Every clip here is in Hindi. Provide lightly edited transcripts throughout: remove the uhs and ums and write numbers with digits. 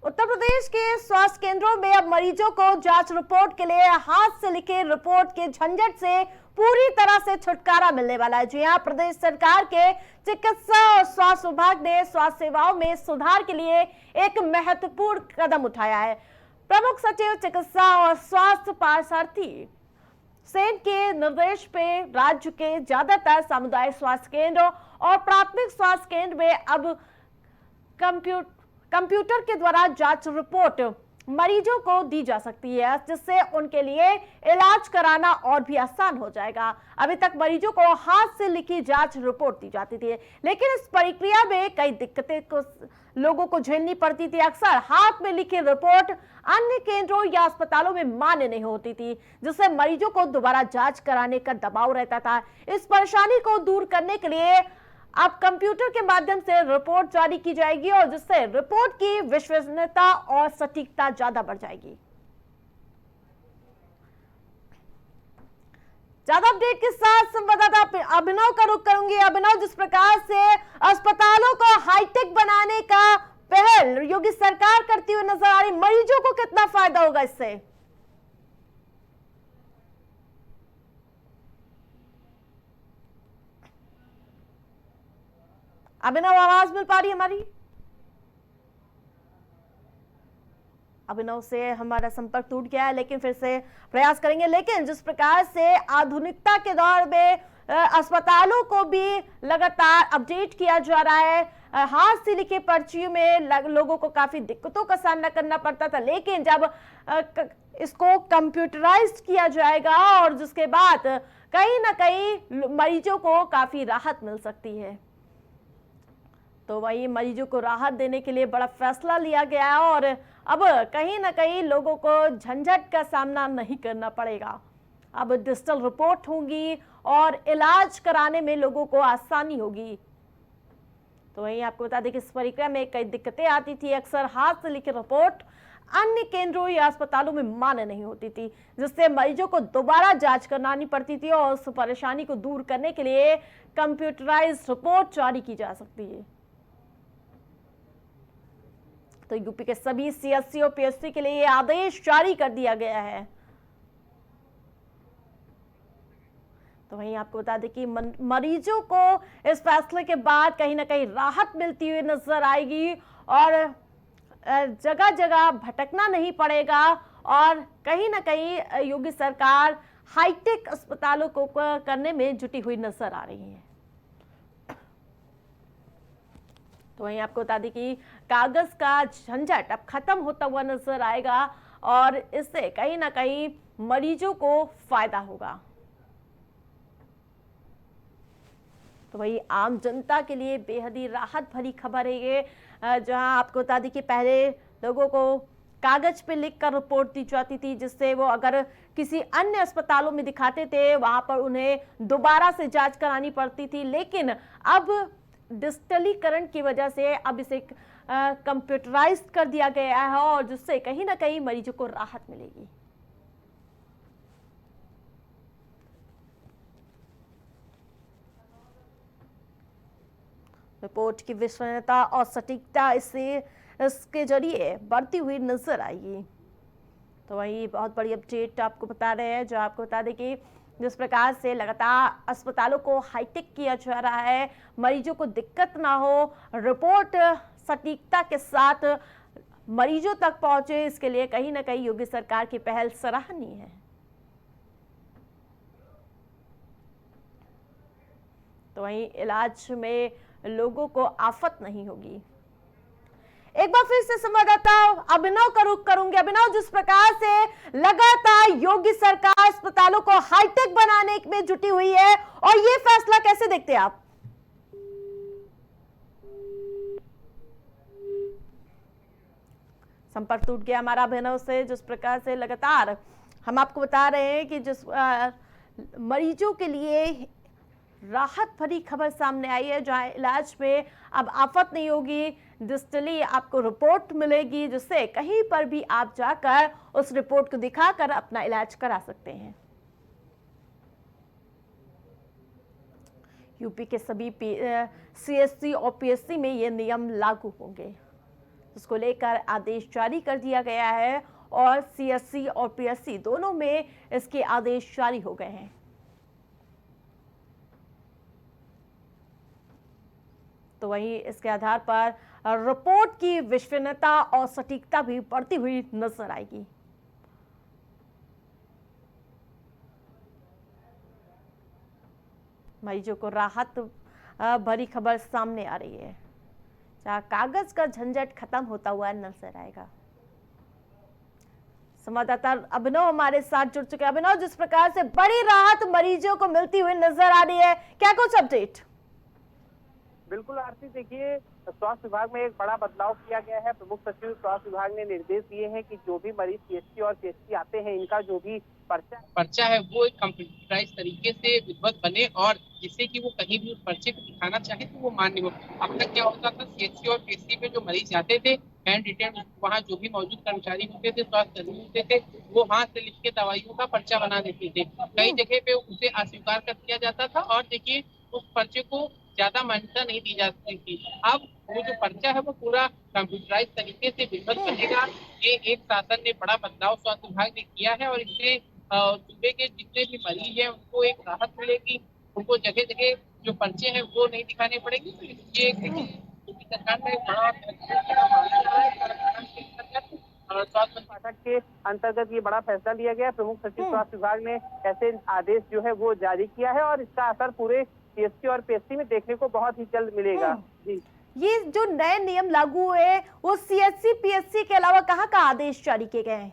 उत्तर प्रदेश के स्वास्थ्य केंद्रों में अब मरीजों को जांच रिपोर्ट के लिए हाथ से लिखे रिपोर्ट के झंझट से पूरी तरह से छुटकारा मिलने वाला है। जी हां, प्रदेश सरकार के चिकित्सा और स्वास्थ्य विभाग ने स्वास्थ्य सेवाओं में सुधार के लिए एक महत्वपूर्ण कदम उठाया है। प्रमुख सचिव चिकित्सा और स्वास्थ्य पार्थसारथी सेन के निर्देश पे राज्य के ज्यादातर सामुदायिक स्वास्थ्य केंद्र और प्राथमिक स्वास्थ्य केंद्र में अब कंप्यूटर के द्वारा जांच रिपोर्ट मरीजों को दी जा सकती है, जिससे उनके लिए इलाज कराना और भी आसान हो जाएगा। अभी तक मरीजों को हाथ से लिखी जांच रिपोर्ट दी जाती थी, लेकिन इस प्रक्रिया में कई दिक्कतें को लोगों को झेलनी पड़ती थी। अक्सर हाथ में लिखी रिपोर्ट अन्य केंद्रों या अस्पतालों में मान्य नहीं होती थी, जिससे मरीजों को दोबारा जांच कराने का दबाव रहता था। इस परेशानी को दूर करने के लिए अब कंप्यूटर के माध्यम से रिपोर्ट जारी की जाएगी और जिससे रिपोर्ट की विश्वसनीयता और सटीकता ज्यादा बढ़ जाएगी। ज्यादा अपडेट के साथ संवाददाता अभिनव का रुख करूंगी। अभिनव, जिस प्रकार से अस्पतालों को हाईटेक बनाने का पहल योगी सरकार करती हुई नजर आ रही, मरीजों को कितना फायदा होगा इससे? अभिनव, आवाज मिल पा रही है हमारी? अभिनव से हमारा संपर्क टूट गया है, लेकिन फिर से प्रयास करेंगे। लेकिन जिस प्रकार से आधुनिकता के दौर में अस्पतालों को भी लगातार अपडेट किया जा रहा है, हाथ से लिखे पर्ची में लोगों को काफी दिक्कतों का सामना करना पड़ता था, लेकिन जब इसको कंप्यूटराइज्ड किया जाएगा और जिसके बाद कहीं ना कहीं मरीजों को काफी राहत मिल सकती है। तो वही मरीजों को राहत देने के लिए बड़ा फैसला लिया गया है और अब कहीं ना कहीं लोगों को झंझट का सामना नहीं करना पड़ेगा। अब डिजिटल रिपोर्ट होगी और इलाज कराने में लोगों को आसानी होगी। तो वहीं आपको बता दें कि इस प्रक्रिया में कई दिक्कतें आती थी। अक्सर हाथ से लिखी रिपोर्ट अन्य केंद्रों या अस्पतालों में मान्य नहीं होती थी, जिससे मरीजों को दोबारा जांच करानी पड़ती थी और उस परेशानी को दूर करने के लिए कंप्यूटराइज्ड रिपोर्ट जारी की जा सकती है। तो यूपी के सभी सीएससी और पीएचसी के लिए आदेश जारी कर दिया गया है। तो वहीं आपको बता दें कि मरीजों को इस फैसले के बाद कहीं ना कहीं राहत मिलती हुई नजर आएगी और जगह जगह भटकना नहीं पड़ेगा और कहीं ना कहीं योगी सरकार हाईटेक अस्पतालों को करने में जुटी हुई नजर आ रही है। तो वहीं आपको बता दें कि कागज का झंझट अब खत्म होता हुआ नजर आएगा और इससे कहीं ना कहीं मरीजों को फायदा होगा। तो वही आम जनता के लिए बेहद ही राहत भरी खबर है ये, जहां आपको बता दें कि पहले लोगों को कागज पे लिखकर रिपोर्ट दी जाती थी, जिससे वो अगर किसी अन्य अस्पतालों में दिखाते थे वहां पर उन्हें दोबारा से जांच करानी पड़ती थी, लेकिन अब डिजिटलीकरण की वजह से अब इसे कंप्यूटराइज्ड कर दिया गया है और जिससे कहीं ना कहीं मरीजों को राहत मिलेगी। रिपोर्ट की विश्वसनीयता और सटीकता इसके जरिए बढ़ती हुई नजर आएगी। तो वही बहुत बड़ी अपडेट आपको बता रहे हैं, जो आपको बता दें कि जिस प्रकार से लगातार अस्पतालों को हाईटेक किया जा रहा है, मरीजों को दिक्कत ना हो, रिपोर्ट सटीकता के साथ मरीजों तक पहुंचे, इसके लिए कहीं ना कहीं योगी सरकार की पहल सराहनीय है। तो वहीं इलाज में लोगों को आफत नहीं होगी। एक बार फिर से संवाददाता अभिनव का रुख करूंगी। अभिनव, जिस प्रकार से लगातार योगी सरकार अस्पतालों को हाईटेक बनाने में जुटी हुई है और ये फैसला कैसे देखते हैं आप? संपर्क टूट गया हमारा अभिनव से। जिस प्रकार से लगातार हम आपको बता रहे हैं कि जिस मरीजों के लिए राहत भरी खबर सामने आई है, जहां इलाज में अब आफत नहीं होगी, डिजिटली आपको रिपोर्ट मिलेगी, जिससे कहीं पर भी आप जाकर उस रिपोर्ट को दिखाकर अपना इलाज करा सकते हैं। यूपी के सभी सीएससी और पीएचसी में ये नियम लागू होंगे। जिसको लेकर आदेश जारी कर दिया गया है और सीएससी और पीएससी दोनों में इसके आदेश जारी हो गए हैं। तो वहीं इसके आधार पर रिपोर्ट की विश्वसनीयता और सटीकता भी बढ़ती हुई नजर आएगी। मरीजों को राहत भरी खबर सामने आ रही है, जहां कागज का झंझट खत्म होता हुआ नजर आएगा। संवाददाता अभिनव हमारे साथ जुड़ चुके हैं। अभिनव, जिस प्रकार से बड़ी राहत मरीजों को मिलती हुई नजर आ रही है, क्या कुछ अपडेट? बिल्कुल आरती, देखिए स्वास्थ्य विभाग में एक बड़ा बदलाव किया गया है। प्रमुख सचिव स्वास्थ्य विभाग ने निर्देश दिए हैं कि जो भी मरीज सीएचसी और पीएचसी आते हैं, इनका जो भी पर्चा है वो एक कंप्यूटराइज तरीके से विधिवत बने और जिससे कि वो कहीं भी उस पर्चे को दिखाना चाहे तो वो मान्य हो। अब तक क्या होता था, सीएचसी और पीएचसी में जो मरीज जाते थे, हैंड रिटेन वहाँ जो भी मौजूद कर्मचारी होते थे, स्वास्थ्य कर्मी होते थे, वो हाथ से लिख के दवाइयों का पर्चा बना देते थे। कई जगह पे उसे अस्वीकार कर दिया जाता था और देखिए उस पर्चे को ज्यादा मान्यता नहीं दी जा सकती थी। अब वो जो पर्चा है वो पूरा कंप्यूटराइज तरीके से विधिवत बनेगा। ये एक शासन ने बड़ा बदलाव स्वास्थ्य विभाग ने किया है और इससे सूबे के जितने भी मरीज हैं उनको एक राहत मिलेगी। उनको जगह जगह जो पर्चे हैं वो नहीं दिखाने पड़ेंगे। तो ये सरकार का एक बड़ा स्वास्थ्य पाठक के अंतर्गत ये बड़ा फैसला लिया गया। प्रमुख सचिव स्वास्थ्य विभाग ने ऐसे आदेश जो है वो जारी किया है और इसका असर पूरे सीएससी और पीएचसी में देखने को बहुत ही जल्द मिलेगा। जी, ये जो नए नियम लागू हुए वो सीएचसी पीएचसी के अलावा कहाँ का आदेश जारी किए गए हैं?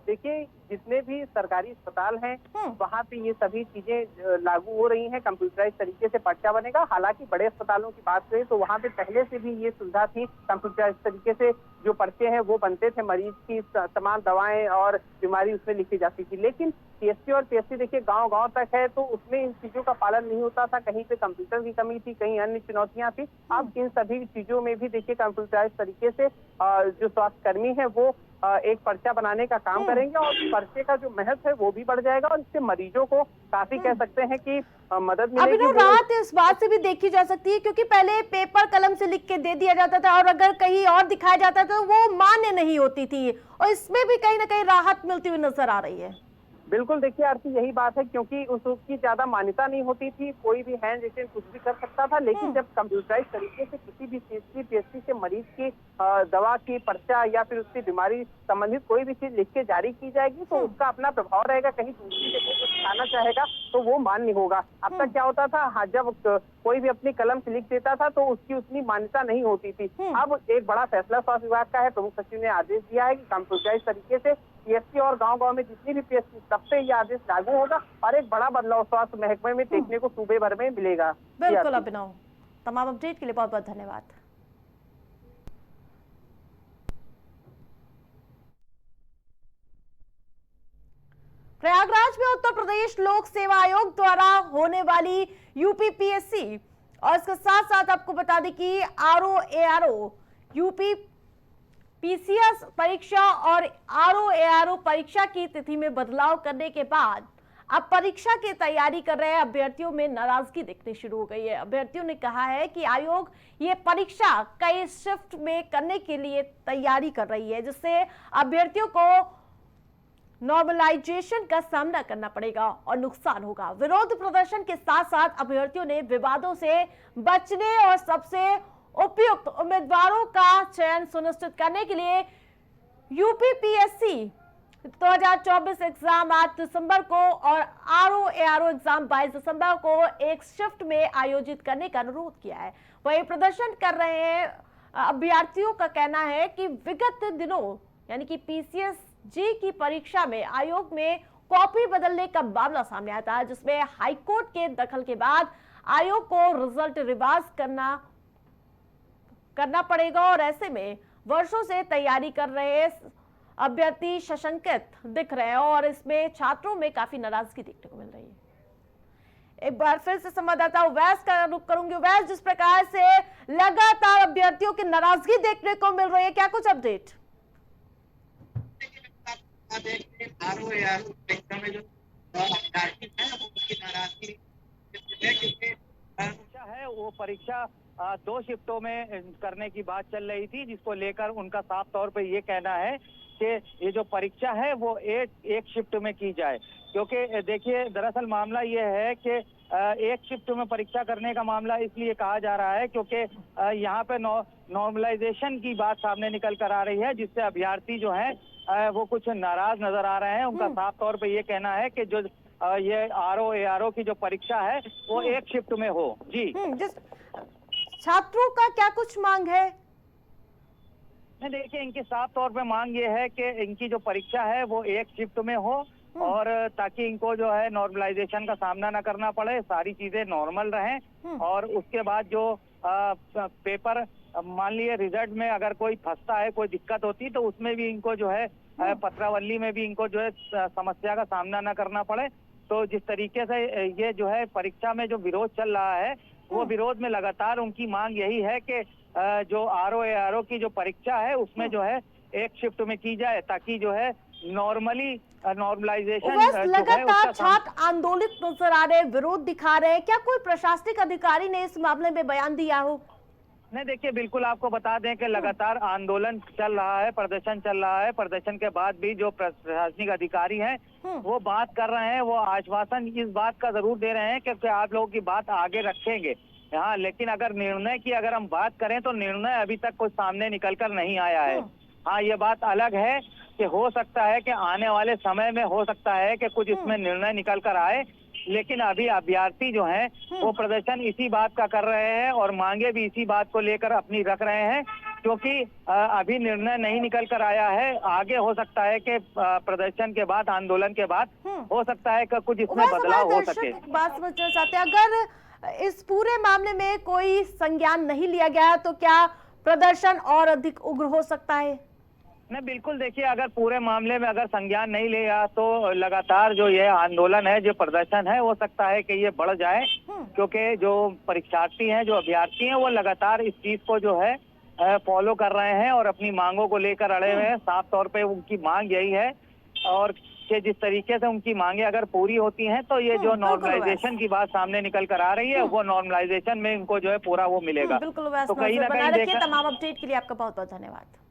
देखिए जितने भी सरकारी अस्पताल हैं वहाँ पे ये सभी चीजें लागू हो रही हैं। कंप्यूटराइज तरीके से पर्चा बनेगा। हालांकि बड़े अस्पतालों की बात करें तो वहाँ पे पहले से भी ये सुविधा थी। कंप्यूटराइज तरीके से जो पर्चे हैं वो बनते थे, मरीज की तमाम दवाएं और बीमारी उसमें लिखी जाती थी। लेकिन सीएससी और पीएचसी देखिए गांव-गांव तक है तो उसमें इन चीजों का पालन नहीं होता था। कहीं पे कंप्यूटर की कमी थी, कहीं अन्य चुनौतियां थी। अब इन सभी चीजों में भी देखिए कंप्यूटराइज तरीके से जो स्वास्थ्य कर्मी है वो एक पर्चा बनाने का काम करेंगे और पर्चे का जो महत्व है वो भी बढ़ जाएगा और इससे मरीजों को काफी कह सकते हैं कि मदद मिलेगी। अभी राहत इस बात से भी देखी जा सकती है क्योंकि पहले पेपर कलम से लिख के दे दिया जाता था और अगर कहीं और दिखाया जाता था तो वो मान्य नहीं होती थी और इसमें भी कहीं ना कहीं राहत मिलती हुई नजर आ रही है। बिल्कुल, देखिए आरती यही बात है क्योंकि उसकी ज्यादा मान्यता नहीं होती थी। कोई भी हैंड रिटेन कुछ भी कर सकता था। लेकिन जब कंप्यूटराइज तरीके से किसी भी सीएचसी पीएचसी से मरीज की दवा की पर्चा या फिर उसकी बीमारी संबंधित कोई भी चीज लिख के जारी की जाएगी तो उसका अपना प्रभाव रहेगा। कहीं दूसरी जगह को दिखाना चाहेगा तो वो मान्य होगा। अब तक क्या होता था, हाँ, जब कोई भी अपनी कलम से लिख देता था तो उसकी उतनी मान्यता नहीं होती थी। अब एक बड़ा फैसला स्वास्थ्य विभाग का है। प्रमुख सचिव ने आदेश दिया है कि कंप्यूटराइज तरीके से पीएचसी और गांव-गांव में जितनी भी पीएचसी तब से ये आदेश लागू होगा और एक बड़ा बदलाव स्वास्थ्य महकमे में देखने को सूबे भर में मिलेगा। बिल्कुल अभिनव, तमाम अपडेट के लिए बहुत बहुत धन्यवाद। प्रयागराज में उत्तर प्रदेश लोक सेवा आयोग द्वारा होने वाली यूपीपीएससी और इसके साथ साथ आपको बता दें कि आरओ यूपी पीसीएस परीक्षा और आरओ परीक्षा की तिथि में बदलाव करने के बाद अब परीक्षा की तैयारी कर रहे अभ्यर्थियों में नाराजगी दिखनी शुरू हो गई है। अभ्यर्थियों ने कहा है कि आयोग ये परीक्षा कई शिफ्ट में करने के लिए तैयारी कर रही है, जिससे अभ्यर्थियों को नॉर्मलाइजेशन का सामना करना पड़ेगा और नुकसान होगा। विरोध प्रदर्शन के साथ साथ अभ्यर्थियों ने विवादों से बचने और सबसे उपयुक्त उम्मीदवारों का चयन सुनिश्चित करने के लिए यूपीपीएससी 2024 एग्जाम 8 दिसंबर को और आरओ एग्जाम 22 दिसंबर को एक शिफ्ट में आयोजित करने का अनुरोध किया है। वही प्रदर्शन कर रहे हैं अभ्यर्थियों का कहना है कि विगत दिनों यानी कि पीसीएस जी की परीक्षा में आयोग में कॉपी बदलने का मामला सामने आया था, जिसमें हाईकोर्ट के दखल के बाद आयोग को रिजल्ट रिवाइज करना पड़ेगा और ऐसे में वर्षों से तैयारी कर रहे अभ्यर्थी सशंकित दिख रहे हैं और इसमें छात्रों में काफी नाराजगी देखने को मिल रही है। एक बार फिर से संवाददाता वैस का रुख करूंगी। वैस, जिस प्रकार से लगातार अभ्यर्थियों की नाराजगी देखने को मिल रही है, क्या कुछ अपडेट? है वो परीक्षा 2 शिफ्टों में करने की बात चल रही थी, जिसको लेकर उनका साफ तौर पे ये कहना है कि ये जो परीक्षा है वो एक शिफ्ट में की जाए। क्योंकि देखिए, दरअसल मामला ये है कि एक शिफ्ट में परीक्षा करने का मामला इसलिए कहा जा रहा है क्योंकि यहाँ पे नॉर्मलाइजेशन की बात सामने निकल कर आ रही है, जिससे अभ्यर्थी जो है वो कुछ नाराज नजर आ रहे हैं। उनका साफ तौर पे ये कहना है कि जो ये आरओ एआरओ की जो परीक्षा है वो एक शिफ्ट में हो। जी, जिस छात्रों का क्या कुछ मांग है? नहीं, देखिए, इनकी साफ तौर पे मांग ये है कि इनकी जो परीक्षा है वो एक शिफ्ट में हो, और ताकि इनको जो है नॉर्मलाइजेशन का सामना ना करना पड़े, सारी चीजें नॉर्मल रहें। और उसके बाद जो पेपर मान लिए रिजल्ट में अगर कोई फंसता है, कोई दिक्कत होती, तो उसमें भी इनको जो है पत्रावली में भी इनको जो है समस्या का सामना ना करना पड़े। तो जिस तरीके से ये जो है परीक्षा में जो विरोध चल रहा है, वो विरोध में लगातार उनकी मांग यही है कि जो आरओ एआरओ की जो परीक्षा है उसमें जो है एक शिफ्ट में की जाए, ताकि जो है नॉर्मली नॉर्मलाइजेशन लगातार छात्र आंदोलित नजर आ रहे हैं, विरोध दिखा रहे हैं। क्या कोई प्रशासनिक अधिकारी ने इस मामले में बयान दिया हो? नहीं, देखिए, बिल्कुल आपको बता दें कि लगातार आंदोलन चल रहा है, प्रदर्शन चल रहा है। प्रदर्शन के बाद भी जो प्रशासनिक अधिकारी हैं वो बात कर रहे हैं, वो आश्वासन इस बात का जरूर दे रहे हैं कि आप लोगों की बात आगे रखेंगे। हाँ, लेकिन अगर निर्णय की अगर हम बात करें तो निर्णय अभी तक कुछ सामने निकल कर नहीं आया है। हाँ, ये बात अलग है कि हो सकता है कि आने वाले समय में हो सकता है कि कुछ इसमें निर्णय निकल कर आए, लेकिन अभी अभ्यर्थी जो हैं वो प्रदर्शन इसी बात का कर रहे हैं और मांगे भी इसी बात को लेकर अपनी रख रहे हैं, क्योंकि अभी निर्णय नहीं निकल कर आया है। आगे हो सकता है कि प्रदर्शन के बाद, आंदोलन के बाद हो सकता है कि कुछ इसमें बदलाव हो सके। बात समझना चाहते हैं, अगर इस पूरे मामले में कोई संज्ञान नहीं लिया गया तो क्या प्रदर्शन और अधिक उग्र हो सकता है? नहीं, बिल्कुल, देखिए, अगर पूरे मामले में अगर संज्ञान नहीं लिया तो लगातार जो ये आंदोलन है, जो प्रदर्शन है, हो सकता है कि ये बढ़ जाए, क्योंकि जो परीक्षार्थी हैं, जो अभ्यर्थी हैं, वो लगातार इस चीज को जो है फॉलो कर रहे हैं और अपनी मांगों को लेकर अड़े हुए हैं। साफ तौर पे उनकी मांग यही है, और कि जिस तरीके से उनकी मांगे अगर पूरी होती हैं तो ये जो नॉर्मलाइजेशन की बात सामने निकल कर आ रही है, वो नॉर्मलाइजेशन में इनको जो है पूरा वो मिलेगा। बिल्कुल, तो कहीं ना कहीं देखिए, तमाम अपडेट के लिए आपका बहुत बहुत धन्यवाद।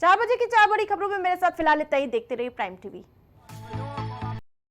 4 बजे की 4 बड़ी खबरों में मेरे साथ फिलहाल इतना ही। देखते रहिए प्राइम टीवी।